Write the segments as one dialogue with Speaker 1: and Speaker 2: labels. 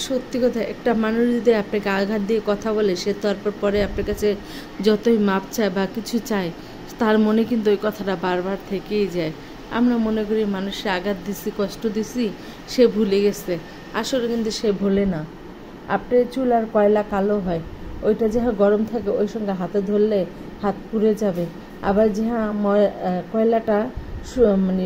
Speaker 1: সত্যি কথা, একটা মানুষ যদি আপনাকে আঘাত দিয়ে কথা বলে, সে তারপর পরে আপনার কাছে যতই মাপ চায় বা কিছু চায়, তার মনে কিন্তু ওই কথাটা বারবার থেকেই যায়। আমরা মনে করি মানুষে আঘাত দিছি, কষ্ট দিছি, সে ভুলে গেছে। আসলে কিন্তু সে ভোলে না। আপনার চুল আর কয়লা কালো হয়, ওইটা যাহা গরম থাকে ওই সঙ্গে হাতে ধরলে হাত পুড়ে যাবে। আবার যাহা কয়লাটা মানে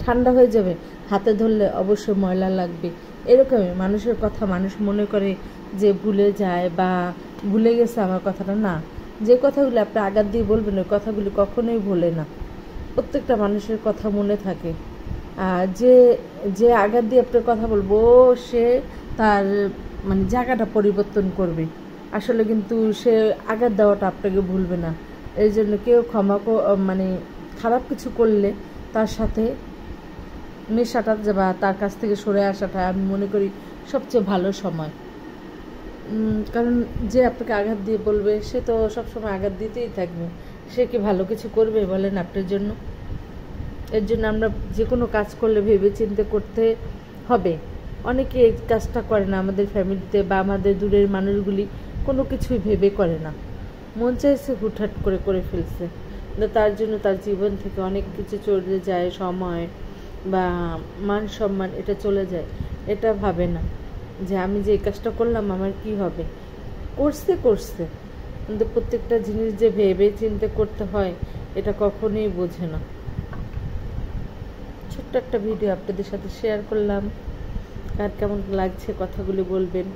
Speaker 1: ঠান্ডা হয়ে যাবে, হাতে ধরলে অবশ্যই ময়লা লাগবে। এরকমই মানুষের কথা মানুষ মনে করে যে ভুলে যায় বা ভুলে গেছে আমার কথাটা। না, যে কথাগুলো আপনি আঘাত দিয়ে বলবেন ওই কথাগুলি কখনোই ভোলে না। প্রত্যেকটা মানুষের কথা মনে থাকে। আর যে যে আঘাত দিয়ে আপনার কথা বলবো, সে তার মানে জায়গাটা পরিবর্তন করবে। আসলে কিন্তু সে আঘাত দেওয়াটা আপনাকে ভুলবে না। এই জন্য কেউ মানে খারাপ কিছু করলে তার সাথে মেশাটা বা তার কাছ থেকে সরে আসাটা আমি মনে করি সবচেয়ে ভালো সময়। কারণ যে আপনাকে আঘাত দিয়ে বলবে, সে তো সবসময় আঘাত দিতেই থাকবে। সে কি ভালো কিছু করবে বলেন আপনার জন্য? এর জন্য আমরা যে কোনো কাজ করলে ভেবে চিন্তে করতে হবে। অনেকে এই কাজটা করে না, আমাদের ফ্যামিলিতে বা আমাদের দূরের মানুষগুলি কোনো কিছুই ভেবে করে না, মন চাইছে হুটহাট করে ফেলছে। তার জন্য তার জীবন থেকে অনেক কিছু চলে যায়, সময় বা মান সম্মান এটা চলে যায়। এটা ভাবে না যে আমি যে এই কাজটা করলাম আমার কি হবে। করছে, কিন্তু প্রত্যেকটা জিনিস যে ভেবে চিন্তে করতে হয় এটা কখনোই বোঝে না। ছোট্ট একটা ভিডিও আপনাদের সাথে শেয়ার করলাম। কার কেমন লাগছে কথাগুলি বলবেন।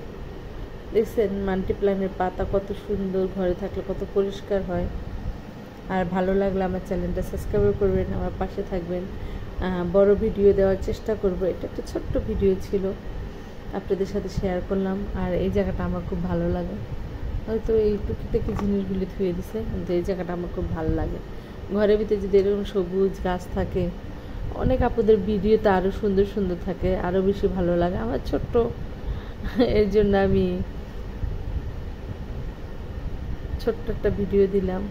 Speaker 1: দেখছেন মাল্টি প্ল্যানের পাতা কত সুন্দর, ঘরে থাকলে কত পরিষ্কার হয়। আর ভালো লাগলে আমার চ্যানেলটা সাবস্ক্রাইব করবেন, আমার পাশে থাকবেন। বড় ভিডিও দেওয়ার চেষ্টা করব। এটা একটা ছোট্ট ভিডিও ছিল, আপনাদের সাথে শেয়ার করলাম। আর এই জায়গাটা আমার খুব ভালো লাগে। হয়তো এই টুকিটাকি জিনিসগুলি ধুয়ে দিছে, কিন্তু এই জায়গাটা আমার খুব ভালো লাগে। ঘরের ভিতরে যদি এরকম সবুজ গাছ থাকে, অনেক আপুদের ভিডিওতে আরও সুন্দর সুন্দর থাকে, আরও বেশি ভালো লাগে আমার। ছোট্ট এর জন্য আমি ছোট্ট একটা ভিডিও দিলাম।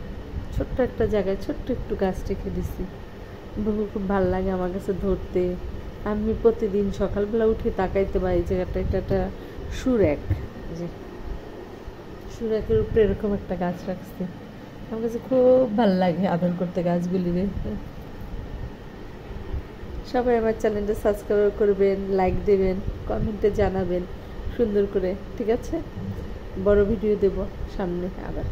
Speaker 1: ছোট্ট একটা জায়গায় ছোট্ট একটু গাছ রেখে দিছি। খুব ভালো লাগে আমার কাছে ধরতে। আমি প্রতিদিন সকালবেলা উঠে তাকাইতে পারি এই জায়গাটা। এটা একটা সুরেক, যে সুরেকের উপরে এরকম একটা গাছ রাখছে। আমার কাছে খুব ভালো লাগে আদর করতে গাছগুলিরে। সবাই আমার চ্যানেলটা সাবস্ক্রাইব করবেন, লাইক দেবেন, কমেন্টে জানাবেন সুন্দর করে, ঠিক আছে? বড় ভিডিও দেব সামনে আবার।